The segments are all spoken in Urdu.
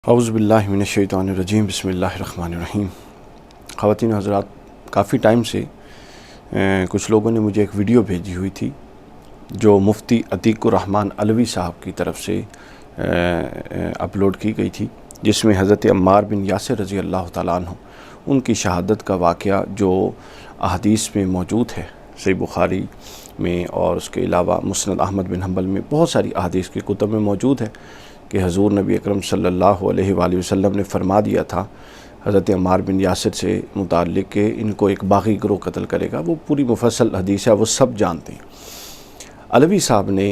اعوذ باللہ من الشیطان الرجیم، بسم اللہ الرحمن الرحیم۔ خواتین و حضرات، کافی ٹائم سے کچھ لوگوں نے مجھے ایک ویڈیو بھیجی ہوئی تھی جو مفتی عتیق الرحمن علوی صاحب کی طرف سے اپلوڈ کی گئی تھی، جس میں حضرت عمار بن یاسر رضی اللہ تعالیٰ عنہ ان کی شہادت کا واقعہ جو احادیث میں موجود ہے، صحیح بخاری میں اور اس کے علاوہ مسند احمد بن حنبل میں بہت ساری احادیث کے کتب میں موجود ہے کہ حضور نبی اکرم صلی اللہ علیہ وآلہ وسلم نے فرما دیا تھا حضرت عمار بن یاسر سے متعلق کہ ان کو ایک باغی گروہ قتل کرے گا۔ وہ پوری مفصل حدیث ہے، وہ سب جانتے ہیں۔ علوی صاحب نے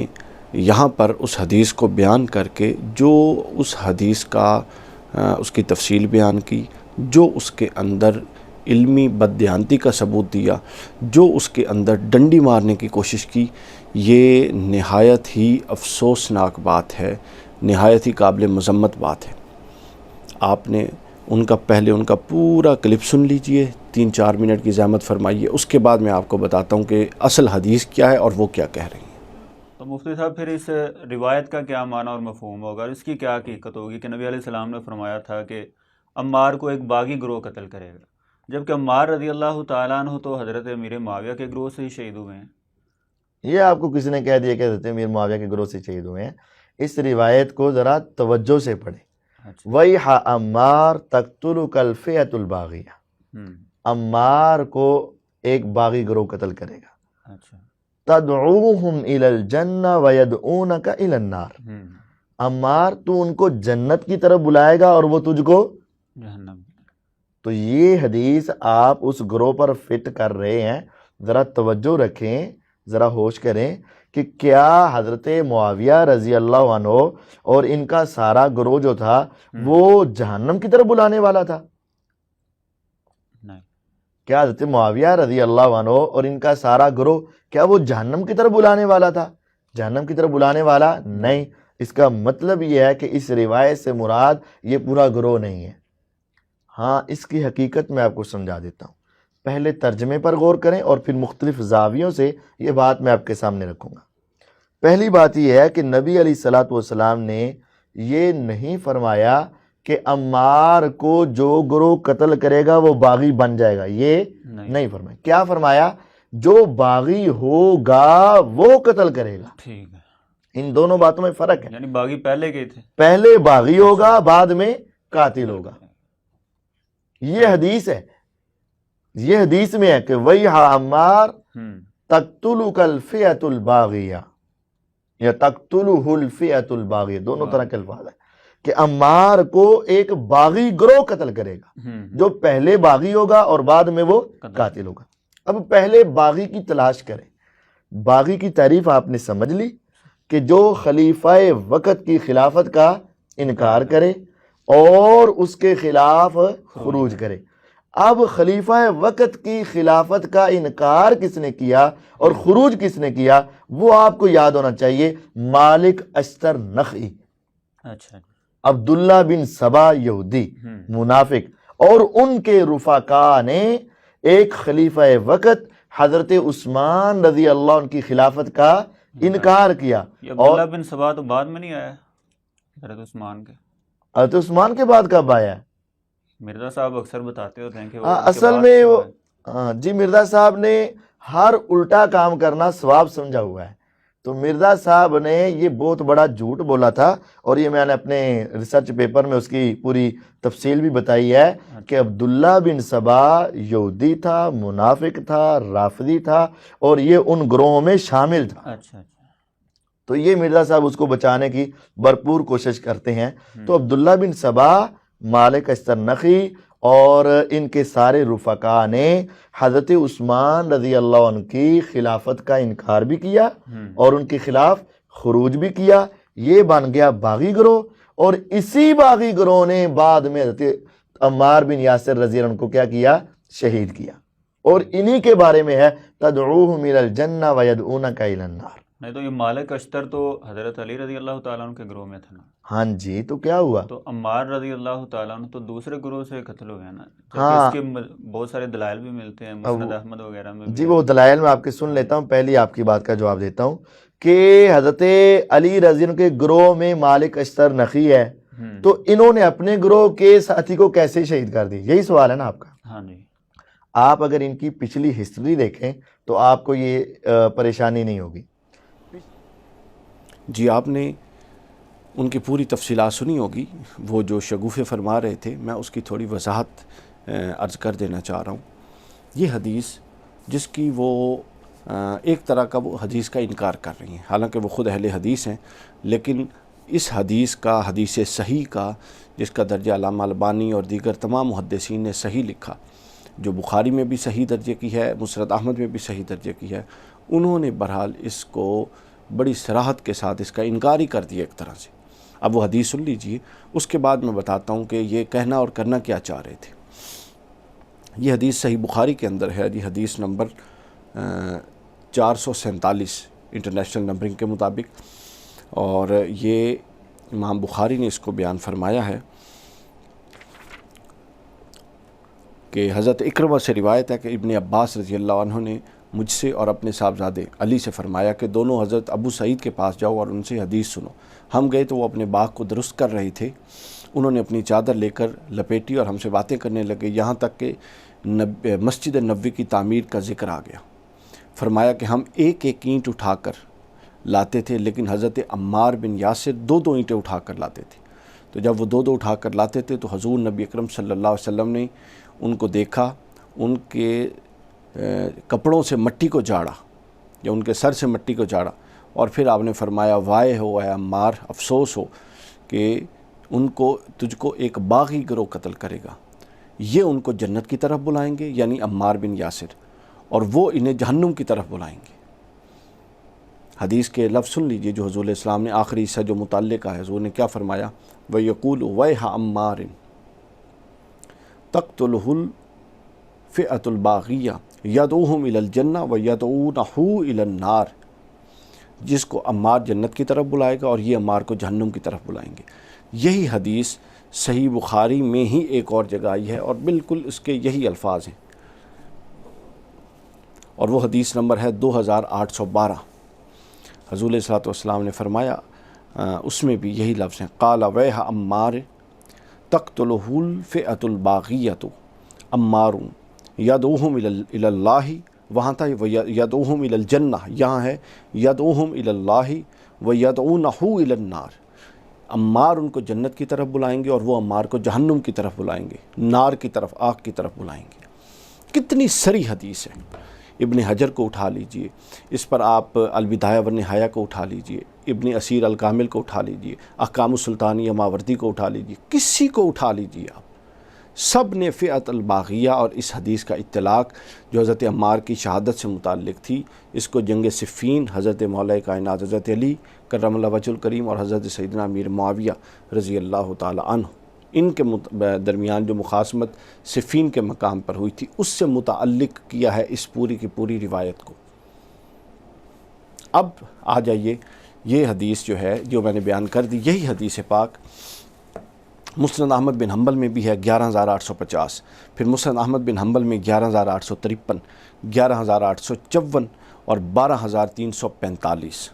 یہاں پر اس حدیث کو بیان کر کے جو اس حدیث کا اس کی تفصیل بیان کی، جو اس کے اندر علمی بددیانتی کا ثبوت دیا، جو اس کے اندر ڈنڈی مارنے کی کوشش کی، یہ نہایت ہی افسوسناک بات ہے، نہایت ہی قابل مذمت بات ہے۔ آپ نے ان کا پورا کلپ سن لیجئے، 3-4 منٹ کی زحمت فرمائیے، اس کے بعد میں آپ کو بتاتا ہوں کہ اصل حدیث کیا ہے اور وہ کیا کہہ رہی ہیں۔ تو مفتی صاحب، پھر اس روایت کا کیا معنی اور مفہوم ہوگا اور اس کی کیا حقیقت ہوگی کہ نبی علیہ السلام نے فرمایا تھا کہ عمار کو ایک باغی گروہ قتل کرے گا، جبکہ عمار رضی اللہ تعالیٰ عنہ تو حضرت امیر معاویہ کے گروہ سے ہی شہید ہوئے ہیں؟ یہ آپ کو کسی نے کہہ دیا کہ حضرت امیر معاویہ کے گروہ سے شہید ہوئے ہیں؟ اس روایت کو ذرا توجہ سے پڑھیں۔ وَيْحَ عمار تَقْتُلُكَ الْفِئَةُ الْبَاغِيَةُ، عمار کو ایک باغی گروہ قتل کرے گا۔ تَدْعُوهُمْ إِلَى الْجَنَّةِ وَيَدْعُونَكَ إِلَى النَّارِ، عمار تو ان کو جنت کی طرف بلائے گا اور وہ تجھ کو جہنم۔ تو یہ حدیث آپ اس گروہ پر فٹ کر رہے ہیں، ذرا توجہ رکھیں، ذرا ہوش کریں کہ کیا حضرت معاویہ رضی اللہ عنہ اور ان کا سارا گروہ جو تھا وہ جہنم کی طرف بلانے والا تھا؟ نہیں۔ کیا حضرت معاویہ رضی اللہ عنہ اور ان کا سارا گروہ کیا وہ جہنم کی طرف بلانے والا تھا؟ جہنم کی طرف بلانے والا نہیں۔ اس کا مطلب یہ ہے کہ اس روایت سے مراد یہ پورا گروہ نہیں ہے۔ ہاں، اس کی حقیقت میں آپ کو سمجھا دیتا ہوں۔ پہلے ترجمے پر غور کریں اور پھر مختلف زاویوں سے یہ بات میں آپ کے سامنے رکھوں گا۔ پہلی بات یہ ہے کہ نبی علیہ الصلوۃ والسلام نے یہ نہیں فرمایا کہ عمار کو جو گروہ قتل کرے گا وہ باغی بن جائے گا، یہ نہیں فرمایا۔ کیا فرمایا؟ جو باغی ہوگا وہ قتل کرے گا۔ ٹھیک ہے، ان دونوں باتوں میں فرق ہے۔ یعنی باغی پہلے گئے تھے، پہلے باغی ہوگا، بعد میں قاتل ہوگا۔ یہ حدیث ہے، یہ حدیث میں ہے کہ وَيْحَ عمار تَقْتُلُكَ الْفِئَةُ الْبَاغِيَةُ یا تَقْتُلُهُ الْفِئَةُ الْبَاغِيَةُ، دونوں طرح کے الفاظ ہیں کہ عمار کو ایک باغی گروہ قتل کرے گا، جو پہلے باغی ہوگا اور بعد میں وہ قاتل ہوگا۔ اب پہلے باغی کی تلاش کریں۔ باغی کی تعریف آپ نے سمجھ لی کہ جو خلیفہ وقت کی خلافت کا انکار کرے اور اس کے خلاف خروج کرے۔ اب خلیفہ وقت کی خلافت کا انکار کس نے کیا اور خروج کس نے کیا، وہ آپ کو یاد ہونا چاہیے، مالک اشتر نخعی، عبداللہ بن سبا یہودی منافق، اور ان کے رفقا نے ایک خلیفہ وقت حضرت عثمان رضی اللہ عنہ کی خلافت کا انکار کیا۔ عبداللہ بن سبا تو بعد میں نہیں آیا حضرت عثمان کے؟ حضرت عثمان کے بعد کب آیا؟ مرزا صاحب اکثر بتاتے ہوتے ہیں کہ اصل میں جی مرزا صاحب نے ہر الٹا کام کرنا ثواب سمجھا ہوا ہے۔ تو مرزا صاحب نے یہ بہت بڑا جھوٹ بولا تھا، اور یہ میں نے اپنے ریسرچ پیپر میں اس کی پوری تفصیل بھی بتائی ہے کہ عبداللہ بن سبا یہودی تھا، منافق تھا، رافضی تھا، اور یہ ان گروہوں میں شامل تھا۔ تو یہ مرزا صاحب اس کو بچانے کی بھرپور کوشش کرتے ہیں۔ تو عبداللہ بن سبا، مالک اشتر نخعی اور ان کے سارے رفقا نے حضرت عثمان رضی اللہ عنہ کی خلافت کا انکار بھی کیا اور ان کے خلاف خروج بھی کیا۔ یہ بن گیا باغی گروہ، اور اسی باغی گروہ نے بعد میں حضرت عمار بن یاسر رضی اللہ عنہ کو کیا کیا؟ شہید کیا۔ اور انہی کے بارے میں ہے تدعوہم الی الجنہ ویدعونک الی النار۔ نہیں تو یہ مالک اشتر تو حضرت علی رضی اللہ تعالیٰ عنہ کے گروہ میں تھا نا؟ ہاں جی، تو کیا ہوا؟ تو عمار رضی اللہ تعالیٰ عنہ تو دوسرے گروہ سے قتل ہو گیا نا؟ اس کے بہت سارے دلائل بھی ملتے ہیں مسند احمد وغیرہ میں۔ جی وہ دلائل میں آپ کے سن لیتا ہوں، پہلی آپ کی بات کا جواب دیتا ہوں کہ حضرت علی رضی اللہ عنہ کے گروہ میں مالک اشتر نخعی ہے، تو انہوں نے اپنے گروہ کے ساتھی کو کیسے شہید کر دی؟ یہی سوال ہے نا آپ کا. ہاں جی. آپ اگر ان کی پچھلی ہسٹری دیکھیں تو آپ کو یہ پریشانی نہیں ہوگی. جی آپ نے ان کی پوری تفصیلات سنی ہوگی. وہ جو شگوفے فرما رہے تھے میں اس کی تھوڑی وضاحت عرض کر دینا چاہ رہا ہوں. یہ حدیث جس کی وہ ایک طرح کا وہ حدیث کا انکار کر رہی ہیں، حالانکہ وہ خود اہل حدیث ہیں، لیکن اس حدیث کا، حدیث صحیح کا، جس کا درجہ علامہ البانی اور دیگر تمام محدثین نے صحیح لکھا، جو بخاری میں بھی صحیح درجے کی ہے، مسند احمد میں بھی صحیح درجے کی ہے، انہوں نے بہرحال اس کو بڑی صراحت کے ساتھ اس کا انکار ہی کر دیا ایک طرح سے. اب وہ حدیث سن لیجئے، اس کے بعد میں بتاتا ہوں کہ یہ کہنا اور کرنا کیا چاہ رہے تھے. یہ حدیث صحیح بخاری کے اندر ہے جی، حدیث نمبر 447 انٹرنیشنل نمبرنگ کے مطابق، اور یہ امام بخاری نے اس کو بیان فرمایا ہے کہ حضرت اکرمہ سے روایت ہے کہ ابن عباس رضی اللہ عنہ نے مجھ سے اور اپنے صاحبزادے علی سے فرمایا کہ دونوں حضرت ابو سعید کے پاس جاؤ اور ان سے حدیث سنو. ہم گئے تو وہ اپنے باغ کو درست کر رہے تھے. انہوں نے اپنی چادر لے کر لپیٹی اور ہم سے باتیں کرنے لگے، یہاں تک کہ مسجد نبوی کی تعمیر کا ذکر آ گیا. فرمایا کہ ہم ایک ایک اینٹ اٹھا کر لاتے تھے، لیکن حضرت عمار بن یاسر دو دو اینٹیں اٹھا کر لاتے تھے. تو جب وہ دو دو اٹھا کر لاتے تھے تو حضور نبی اکرم صلی اللہ علیہ وسلم نے ان کو دیکھا، ان کے کپڑوں سے مٹی کو جھاڑا یا ان کے سر سے مٹی کو جھاڑا، اور پھر آپ نے فرمایا وائے ہو اے عمار، افسوس ہو کہ تجھ کو ایک باغی گروہ قتل کرے گا. یہ ان کو جنت کی طرف بلائیں گے، یعنی عمار بن یاسر، اور وہ انہیں جہنم کی طرف بلائیں گے. حدیث کے لفظ سن لیجئے جو حضور علیہ السلام نے آخری حصہ جو متعلق ہے، حضور نے کیا فرمایا؟ وَيَقُولُ وَيْحَ عَمَّارٍ تَقْتُلُهُ الْفِئَةُ الْبَاغِيَّةُ يَدْعُوهُمْ إِلَى الْجَنَّةِ وَيَدْعُونَهُ إِلَى النَّارِ. جس کو عمار جنت کی طرف بلائے گا اور یہ عمار کو جہنم کی طرف بلائیں گے. یہی حدیث صحیح بخاری میں ہی ایک اور جگہ آئی ہے اور بالکل اس کے یہی الفاظ ہیں، اور وہ حدیث نمبر ہے 2812. حضور علیہ الصلوۃ والسلام نے فرمایا، اس میں بھی یہی لفظ ہیں، قال ویح عمار تقتلہ الفئۃ الباغیۃ عمار یدعوہم الی اللہ، وہاں تھا یدعوہم الی الجنہ، یہاں ہے یدعوہم الی اللہ ویدعونہ الی النار. عمار ان کو جنت کی طرف بلائیں گے اور وہ عمار کو جہنم کی طرف بلائیں گے، نار کی طرف، آگ کی طرف بلائیں گے. کتنی سری حدیث ہے. ابن حجر کو اٹھا لیجئے، اس پر آپ البدایہ والنہایہ کو اٹھا لیجئے، ابن اسیر الکامل کو اٹھا لیجئے، احکام السلطانیہ ماوردی کو اٹھا لیجئے، کسی کو اٹھا لیجئے آپ، سب نے فئۃ الباغیہ اور اس حدیث کا اطلاق جو حضرت عمار کی شہادت سے متعلق تھی، اس کو جنگ صفین حضرت مولا کائنات حضرت علی کرم اللہ وجہ الکریم اور حضرت سیدنا امیر معاویہ رضی اللہ تعالی عنہ، ان کے درمیان جو مخاصمت صفین کے مقام پر ہوئی تھی، اس سے متعلق کیا ہے اس پوری کی پوری روایت کو. اب آ جائیے، یہ حدیث جو ہے جو میں نے بیان کر دی، یہی حدیث پاک مسند احمد بن حنبل میں بھی ہے 11850، پھر مسند احمد بن حنبل میں 11853، 11854 اور 12345.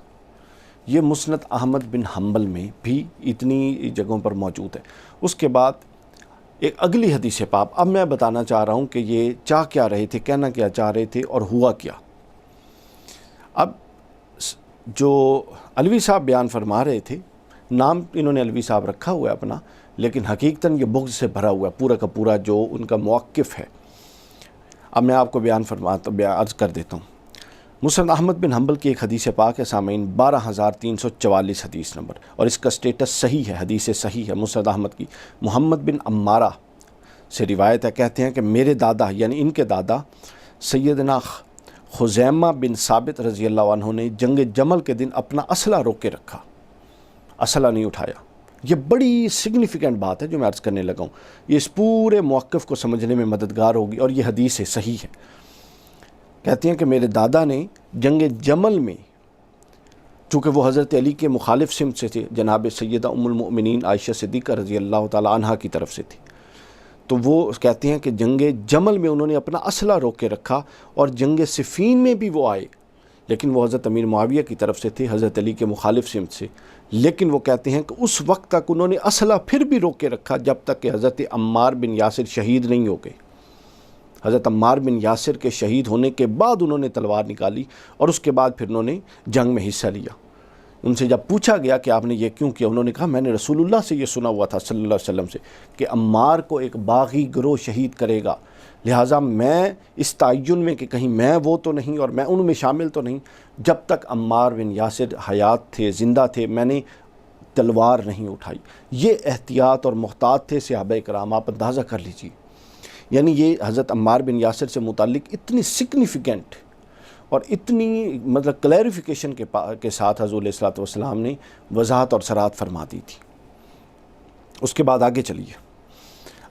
یہ مسند احمد بن حنبل میں بھی اتنی جگہوں پر موجود ہے. اس کے بعد ایک اگلی حدیث پاک اب میں بتانا چاہ رہا ہوں کہ یہ چاہ کیا رہے تھے، کہنا کیا چاہ رہے تھے اور ہوا کیا. اب جو علوی صاحب بیان فرما رہے تھے، نام انہوں نے علوی صاحب رکھا ہوا ہے اپنا، لیکن حقیقتاً یہ بغض سے بھرا ہوا ہے پورا کا پورا جو ان کا موقف ہے. اب میں آپ کو عرض کر دیتا ہوں. مسند احمد بن حنبل کی ایک حدیث پاک ہے سامعین، 12344 حدیث نمبر، اور اس کا سٹیٹس صحیح ہے، حدیث صحیح ہے مسند احمد کی. محمد بن عمارہ سے روایت ہے، کہتے ہیں کہ میرے دادا یعنی ان کے دادا سیدنا خزیمہ بن ثابت رضی اللہ عنہ نے جنگ جمل کے دن اپنا اسلحہ روک کے رکھا، اسلحہ نہیں اٹھایا. یہ بڑی سگنیفیکنٹ بات ہے جو میں عرض کرنے لگا ہوں، یہ اس پورے موقف کو سمجھنے میں مددگار ہوگی، اور یہ حدیث صحیح ہے. کہتے ہیں کہ میرے دادا نے جنگ جمل میں، چونکہ وہ حضرت علی کے مخالف سمت سے تھے، جناب سیدہ ام المؤمنین عائشہ صدیقہ رضی اللہ تعالی عنہا کی طرف سے تھی، تو وہ کہتے ہیں کہ جنگ جمل میں انہوں نے اپنا اسلحہ روک کے رکھا، اور جنگ صفین میں بھی وہ آئے، لیکن وہ حضرت امیر معاویہ کی طرف سے تھے، حضرت علی کے مخالف سمت سے۔ لیکن وہ کہتے ہیں کہ اس وقت تک انہوں نے اسلحہ پھر بھی روک کے رکھا جب تک کہ حضرت عمار بن یاسر شہید نہیں ہو گئے۔ حضرت عمار بن یاسر کے شہید ہونے کے بعد انہوں نے تلوار نکالی اور اس کے بعد پھر انہوں نے جنگ میں حصہ لیا۔ ان سے جب پوچھا گیا کہ آپ نے یہ کیوں کیا، انہوں نے کہا میں نے رسول اللہ سے یہ سنا ہوا تھا صلی اللہ علیہ وسلم سے کہ عمار کو ایک باغی گروہ شہید کرے گا، لہٰذا میں اس تعین میں کہ کہیں میں وہ تو نہیں اور میں ان میں شامل تو نہیں، جب تک عمار بن یاسر حیات تھے، زندہ تھے، میں نے تلوار نہیں اٹھائی۔ یہ احتیاط اور محتاط تھے صحابہ کرام، آپ اندازہ کر لیجیے۔ یعنی یہ حضرت عمار بن یاسر سے متعلق اتنی سگنیفیکنٹ اور اتنی مطلب کلیریفیکیشن کے ساتھ حضور علیہ الصلوۃ والسلام نے وضاحت اور صراحت فرما دی تھی۔ اس کے بعد آگے چلیے،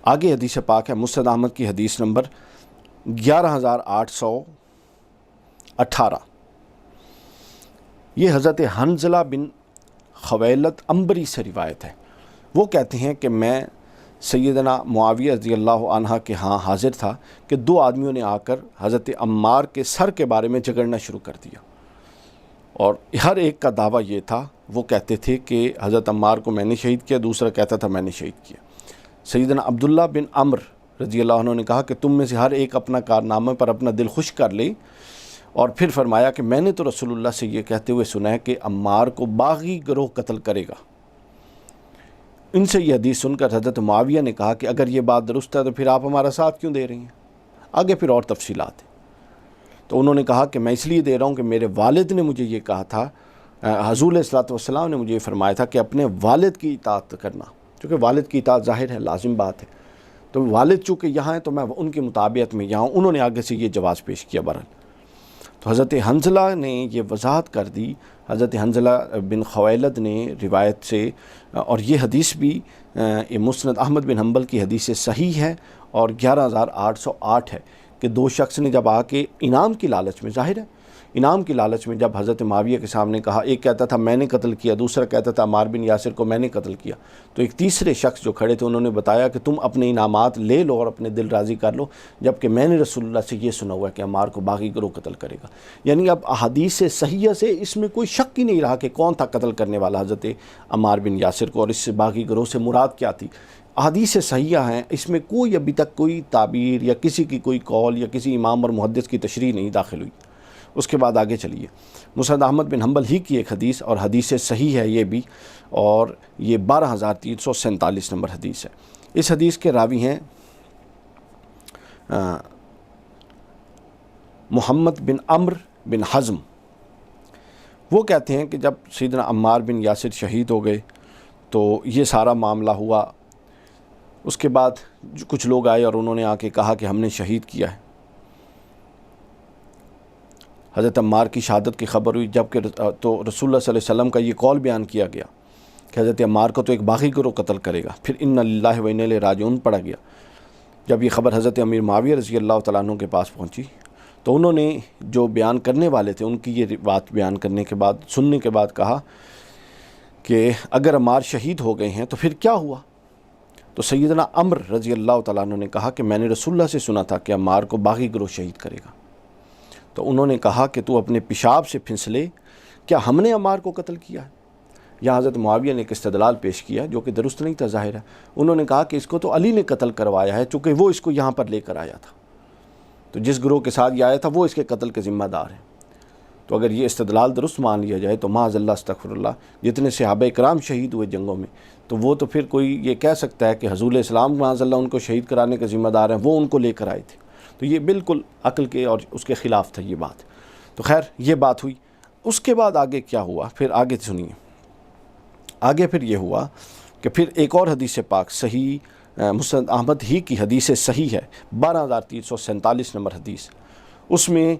آگے حدیث پاک ہے مسند احمد کی حدیث نمبر 11818۔ یہ حضرت حنظلہ بن خویلد عنبری سے روایت ہے۔ وہ کہتے ہیں کہ میں سیدنا معاویہ رضی اللہ عنہ کے ہاں حاضر تھا کہ دو آدمیوں نے آ کر حضرت عمار کے سر کے بارے میں جھگڑنا شروع کر دیا، اور ہر ایک کا دعویٰ یہ تھا، وہ کہتے تھے کہ حضرت عمار کو میں نے شہید کیا، دوسرا کہتا تھا میں نے شہید کیا۔ سیدنا عبداللہ بن عمر رضی اللہ عنہ نے کہا کہ تم میں سے ہر ایک اپنا کارنامے پر اپنا دل خوش کر لے، اور پھر فرمایا کہ میں نے تو رسول اللہ سے یہ کہتے ہوئے سنا ہے کہ عمار کو باغی گروہ قتل کرے گا۔ ان سے یہ حدیث سن کر حضرت معاویہ نے کہا کہ اگر یہ بات درست ہے تو پھر آپ ہمارا ساتھ کیوں دے رہی ہیں؟ آگے پھر اور تفصیلات ہیں۔ تو انہوں نے کہا کہ میں اس لیے دے رہا ہوں کہ میرے والد نے مجھے یہ کہا تھا، حضور علیہ الصلوۃ والسلام نے مجھے یہ فرمایا تھا کہ اپنے والد کی اطاعت کرنا، کیونکہ والد کی اطاعت ظاہر ہے لازم بات ہے، تو والد چونکہ یہاں ہیں تو میں ان کی مطابعت میں یہاں ہوں۔ انہوں نے آگے سے یہ جواز پیش کیا بہرحال۔ تو حضرت حنظلہ نے یہ وضاحت کر دی، حضرت حنظلہ بن خویلد نے روایت سے، اور یہ حدیث بھی مسند احمد بن حنبل کی حدیث سے صحیح ہے اور 11808 ہے کہ دو شخص نے جب آ کے انعام کی لالچ میں، ظاہر ہے انعام کی لالچ میں جب حضرت معاویہ کے سامنے کہا، ایک کہتا تھا میں نے قتل کیا، دوسرا کہتا تھا عمار بن یاسر کو میں نے قتل کیا، تو ایک تیسرے شخص جو کھڑے تھے انہوں نے بتایا کہ تم اپنے انعامات لے لو اور اپنے دل راضی کر لو، جبکہ میں نے رسول اللہ سے یہ سنا ہوا ہے کہ عمار کو باغی گروہ قتل کرے گا۔ یعنی اب احادیث صحیحہ سے اس میں کوئی شک ہی نہیں رہا کہ کون تھا قتل کرنے والا حضرت عمار بن یاسر کو، اور اس سے باغی گروہ سے مراد کیا تھی۔ احادیث صحیحہ ہیں، اس میں کوئی ابھی تک کوئی تعبیر یا کسی کی کوئی قول یا کسی امام اور محدث کی تشریح نہیں داخل ہوئی۔ اس کے بعد آگے چلیے، مسند احمد بن حنبل ہی کی ایک حدیث، اور حدیث صحیح ہے یہ بھی، اور یہ 12347 نمبر حدیث ہے۔ اس حدیث کے راوی ہیں محمد بن عمر بن حزم۔ وہ کہتے ہیں کہ جب سیدنا عمار بن یاسر شہید ہو گئے تو یہ سارا معاملہ ہوا، اس کے بعد کچھ لوگ آئے اور انہوں نے آ کے کہا کہ ہم نے شہید کیا ہے۔ حضرت عمار کی شہادت کی خبر ہوئی، جب کہ تو رسول اللہ صلی اللہ علیہ وسلم کا یہ قول بیان کیا گیا کہ حضرت عمار کو تو ایک باغی گروہ قتل کرے گا، پھر انا للہ و انا الیہ راجعون پڑھا گیا۔ جب یہ خبر حضرت امیر معاویہ رضی اللہ تعالیٰ عنہ کے پاس پہنچی تو انہوں نے جو بیان کرنے والے تھے ان کی یہ بات بیان کرنے کے بعد، سننے کے بعد کہا کہ اگر عمار شہید ہو گئے ہیں تو پھر کیا ہوا؟ تو سیدنا عمر رضی اللہ تعالیٰ عنہ نے کہا کہ میں نے رسول اللہ سے سنا تھا کہ عمار کو باغی گروہ شہید کرے گا۔ تو انہوں نے کہا کہ تو اپنے پیشاب سے پھنسلے، کیا ہم نے عمار کو قتل کیا ہے؟ یا حضرت معاویہ نے ایک استدلال پیش کیا جو کہ درست نہیں تھا ظاہر ہے۔ انہوں نے کہا کہ اس کو تو علی نے قتل کروایا ہے، چونکہ وہ اس کو یہاں پر لے کر آیا تھا، تو جس گروہ کے ساتھ یہ آیا تھا وہ اس کے قتل کے ذمہ دار ہیں۔ تو اگر یہ استدلال درست مان لیا جائے تو معاذ اللہ استغفر اللہ، جتنے صحابہ کرام شہید ہوئے جنگوں میں، تو وہ تو پھر کوئی یہ کہہ سکتا ہے کہ حضور علیہ السلام معاذ اللہ ان کو شہید کرانے کے ذمہ دار ہیں، وہ ان کو لے کر آئے تھے، تو یہ بالکل عقل کے اور اس کے خلاف تھا یہ بات۔ تو خیر یہ بات ہوئی، اس کے بعد آگے کیا ہوا؟ پھر آگے سنیے، آگے پھر یہ ہوا کہ پھر ایک اور حدیث پاک صحیح مسند احمد ہی کی حدیث صحیح ہے 12347 نمبر حدیث، اس میں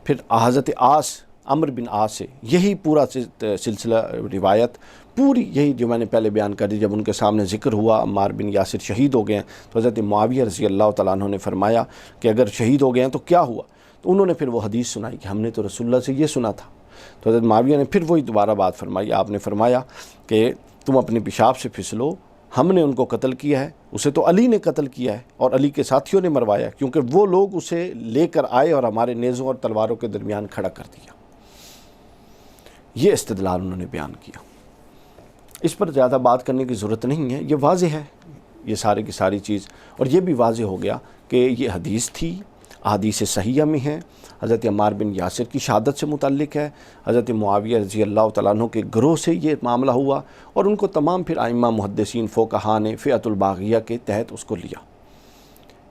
پھر حضرت عاص عمر بن عاص سے یہی پورا سلسلہ روایت پوری یہی جو میں نے پہلے بیان کر دی۔ جب ان کے سامنے ذکر ہوا عمار بن یاسر شہید ہو گئے ہیں تو حضرت معاویہ رضی اللہ تعالیٰ عنہ نے فرمایا کہ اگر شہید ہو گئے ہیں تو کیا ہوا؟ تو انہوں نے پھر وہ حدیث سنائی کہ ہم نے تو رسول اللہ سے یہ سنا تھا۔ تو حضرت معاویہ نے پھر وہی دوبارہ بات فرمائی، آپ نے فرمایا کہ تم اپنے پیشاب سے پھسلو، ہم نے ان کو قتل کیا ہے، اسے تو علی نے قتل کیا ہے اور علی کے ساتھیوں نے مروایا، کیونکہ وہ لوگ اسے لے کر آئے اور ہمارے نیزوں اور تلواروں کے درمیان کھڑا کر دیا۔ یہ استدلال انہوں نے بیان کیا۔ اس پر زیادہ بات کرنے کی ضرورت نہیں ہے، یہ واضح ہے یہ سارے کی ساری چیز، اور یہ بھی واضح ہو گیا کہ یہ حدیث تھی، احادیث صحیحہ میں ہے، حضرت عمار بن یاسر کی شہادت سے متعلق ہے، حضرت معاویہ رضی اللہ تعالیٰ عنہ کے گروہ سے یہ معاملہ ہوا، اور ان کو تمام پھر ائمہ محدثین فقہاء نے فئۃ الباغیہ کے تحت اس کو لیا۔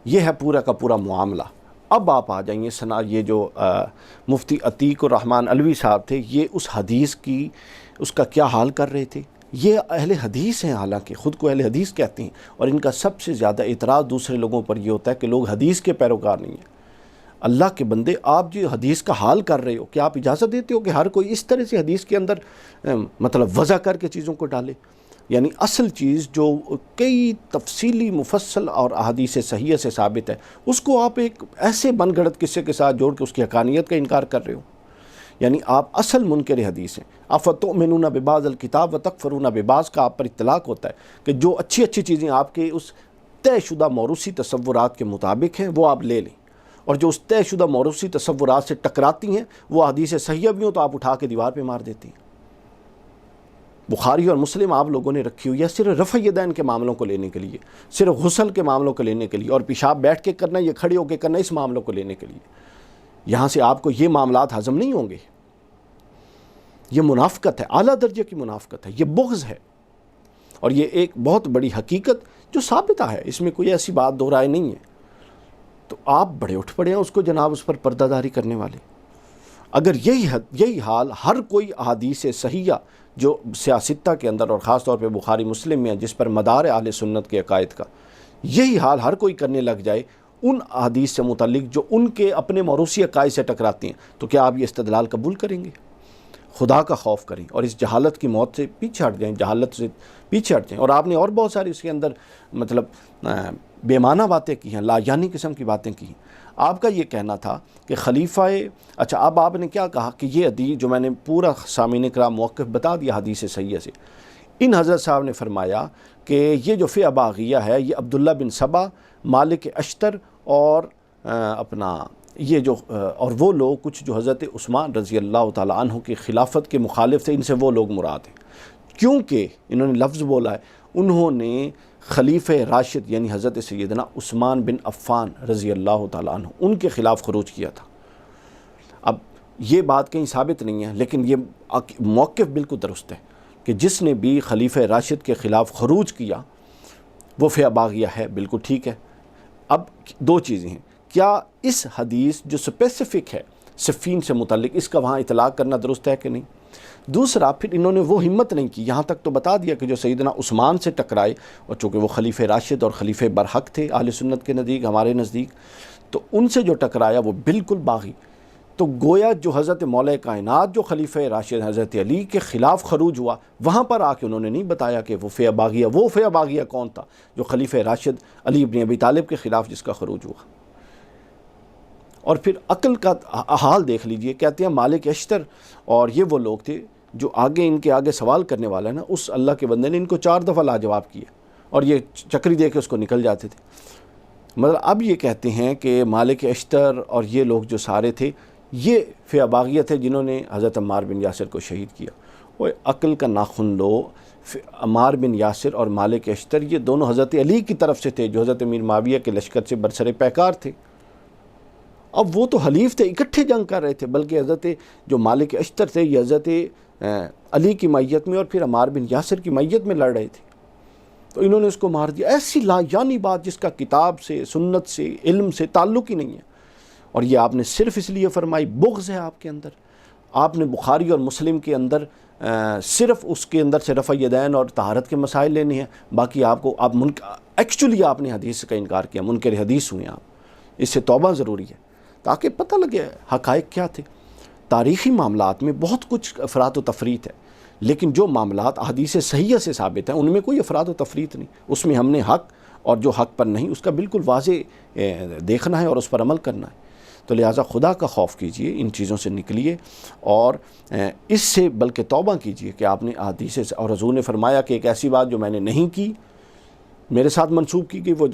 یہ ہے پورا کا پورا معاملہ۔ اب آپ آ جائیں یہ جو مفتی عتیق الرحمن علوی صاحب تھے، یہ اس حدیث کی اس کا کیا حال کر رہے تھے۔ یہ اہل حدیث ہیں، حالانکہ خود کو اہل حدیث کہتے ہیں، اور ان کا سب سے زیادہ اعتراض دوسرے لوگوں پر یہ ہوتا ہے کہ لوگ حدیث کے پیروکار نہیں ہیں۔ اللہ کے بندے، آپ جو حدیث کا حال کر رہے ہو، کیا آپ اجازت دیتے ہو کہ ہر کوئی اس طرح سے حدیث کے اندر مطلب وضع کر کے چیزوں کو ڈالے؟ یعنی اصل چیز جو کئی تفصیلی مفصل اور احادیث صحیحہ سے ثابت ہے، اس کو آپ ایک ایسے من گھڑت قصے کے ساتھ جوڑ کے اس کی حقانیت کا انکار کر رہے ہو۔ یعنی آپ اصل منکر حدیث ہیں۔ افتؤمنون ببعض الکتاب وتکفرون ببعض کا آپ پر اطلاق ہوتا ہے کہ جو اچھی اچھی چیزیں آپ کے اس طے شدہ موروثی تصورات کے مطابق ہیں وہ آپ لے لیں، اور جو اس طے شدہ موروثی تصورات سے ٹکراتی ہیں وہ حدیث صحیحہ بھی ہوں تو آپ اٹھا کے دیوار پہ مار دیتے ہیں۔ بخاری اور مسلم آپ لوگوں نے رکھی ہوئی ہے صرف رفع یدین کے معاملوں کو لینے کے لیے، صرف غسل کے معاملوں کو لینے کے لیے، اور پیشاب بیٹھ کے کرنا یا کھڑے ہو کے کرنا اس معاملوں کو لینے کے لیے۔ یہاں سے آپ کو یہ معاملات ہضم نہیں ہوں گے۔ یہ منافقت ہے، اعلیٰ درجے کی منافقت ہے، یہ بغض ہے، اور یہ ایک بہت بڑی حقیقت جو ثابتہ ہے، اس میں کوئی ایسی بات دو رائے نہیں ہے۔ تو آپ بڑے اٹھ پڑے ہیں اس کو جناب اس پر پردہ داری کرنے والے۔ اگر یہی حال ہر کوئی احادیث صحیحہ جو سیاستہ کے اندر اور خاص طور پہ بخاری مسلم میں جس پر مدار اہل سنت کے عقائد کا، یہی حال ہر کوئی کرنے لگ جائے ان احادیث سے متعلق جو ان کے اپنے موروثی عقائد سے ٹکراتے ہیں، تو کیا آپ یہ استدلال قبول کریں گے؟ خدا کا خوف کریں اور اس جہالت کی موت سے پیچھے ہٹ جائیں، جہالت سے پیچھے ہٹ جائیں۔ اور آپ نے اور بہت ساری اس کے اندر مطلب بے معنی باتیں کی ہیں، لا یعنی قسم کی باتیں کی ہیں۔ آپ کا یہ کہنا تھا کہ خلیفہ اچھا، اب آپ نے کیا کہا کہ یہ حدیث جو میں نے پورا سامعین کرام موقف بتا دیا حدیث صحیحہ سے، ان حضرت صاحب نے فرمایا کہ یہ جو فئہ باغیہ ہے یہ عبداللہ بن سبا، مالک اشتر اور یہ جو اور وہ لوگ کچھ جو حضرت عثمان رضی اللہ تعالیٰ عنہ کی خلافت کے مخالف تھے، ان سے وہ لوگ مراد ہیں، کیونکہ انہوں نے لفظ بولا ہے، انہوں نے خلیفہ راشد یعنی حضرت سیدنا عثمان بن عفان رضی اللہ تعالیٰ عنہ ان کے خلاف خروج کیا تھا۔ اب یہ بات کہیں ثابت نہیں ہے، لیکن یہ موقف بالکل درست ہے کہ جس نے بھی خلیفہ راشد کے خلاف خروج کیا وہ فئہ باغیہ ہے، بالکل ٹھیک ہے۔ اب دو چیزیں ہیں، کیا اس حدیث جو اسپیسیفک ہے صفین سے متعلق، اس کا وہاں اطلاق کرنا درست ہے کہ نہیں؟ دوسرا، پھر انہوں نے وہ ہمت نہیں کی، یہاں تک تو بتا دیا کہ جو سیدنا عثمان سے ٹکرائے، اور چونکہ وہ خلیفہ راشد اور خلیفہ برحق تھے اہل سنت کے نزدیک، ہمارے نزدیک، تو ان سے جو ٹکرایا وہ بالکل باغی۔ تو گویا جو حضرت مولا کائنات جو خلیفہ راشد حضرت علی کے خلاف خروج ہوا، وہاں پر آ کے انہوں نے نہیں بتایا کہ وہ فئہ باغیہ کون تھا جو خلیفہ راشد علی ابن ابی طالب کے خلاف جس کا خروج ہوا۔ اور پھر عقل کا حال دیکھ لیجئے، کہتے ہیں مالک اشتر اور یہ وہ لوگ تھے جو ان کے آگے سوال کرنے والا ہے نا، اس اللہ کے بندے نے ان کو 4 دفعہ لاجواب کیا اور یہ چکری دے کے اس کو نکل جاتے تھے۔ مطلب اب یہ کہتے ہیں کہ مالک اشتر اور یہ لوگ جو سارے تھے یہ فئہ باغیہ تھے جنہوں نے حضرت عمار بن یاسر کو شہید کیا۔ وہ عقل کا ناخن لو، عمار بن یاسر اور مالک اشتر یہ دونوں حضرت علی کی طرف سے تھے جو حضرت امیر معاویہ کے لشکر سے برسر پیکار تھے۔ اب وہ تو حلیف تھے، اکٹھے جنگ کر رہے تھے، بلکہ حضرت جو مالک اشتر تھے یہ حضرت علی کی میت میں اور پھر عمار بن یاسر کی میت میں لڑ رہے تھے، تو انہوں نے اس کو مار دیا۔ ایسی لا یعنی بات جس کا کتاب سے، سنت سے، علم سے تعلق ہی نہیں ہے، اور یہ آپ نے صرف اس لیے فرمائی، بغض ہے آپ کے اندر۔ آپ نے بخاری اور مسلم کے اندر صرف اس کے اندر سے رفع یدین اور طہارت کے مسائل لینے ہیں، باقی آپ ایکچولی آپ نے حدیث کا انکار کیا، منکر حدیث ہوئے آپ۔ اس سے توبہ ضروری ہے تاکہ پتہ لگے حقائق کیا تھے۔ تاریخی معاملات میں بہت کچھ افراط و تفریط ہے، لیکن جو معاملات احادیث صحیحہ سے ثابت ہیں ان میں کوئی افراط و تفریط نہیں، اس میں ہم نے حق اور جو حق پر نہیں اس کا بالکل واضح دیکھنا ہے اور اس پر عمل کرنا ہے۔ تو لہٰذا خدا کا خوف کیجئے، ان چیزوں سے نکلیے اور اس سے بلکہ توبہ کیجئے کہ آپ نے احادیث سے، اور حضور نے فرمایا کہ ایک ایسی بات جو میں نے نہیں کی، میرے ساتھ منسوب کی گئی، وہ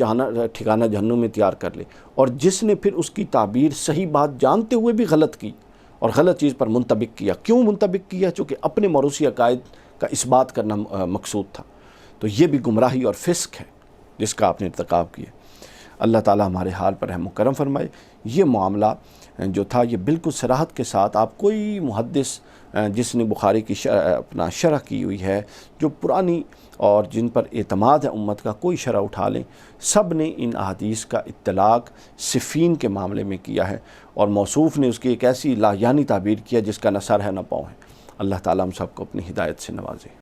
ٹھکانہ جہنم میں تیار کر لے، اور جس نے پھر اس کی تعبیر صحیح بات جانتے ہوئے بھی غلط کی اور غلط چیز پر منطبق کیا. کیوں منطبق کیا؟ چونکہ اپنے موروثی عقائد کا اس بات کرنا مقصود تھا. تو یہ بھی گمراہی اور فسق ہے جس کا آپ نے ارتکاب کیا. اللہ تعالی ہمارے حال پر رحم و کرم فرمائے. یہ معاملہ جو تھا یہ بالکل صراحت کے ساتھ آپ کوئی محدث جس نے بخاری کی اپنا شرح کی ہوئی ہے جو پرانی اور جن پر اعتماد ہے امت کا، کوئی شرح اٹھا لیں، سب نے ان احادیث کا اطلاق صفین کے معاملے میں کیا ہے، اور موصوف نے اس کی ایک ایسی لا یعنی تعبیر کیا جس کا نہ سر ہے نہ پاؤں ہے. اللہ تعالیٰ ہم سب کو اپنی ہدایت سے نوازے.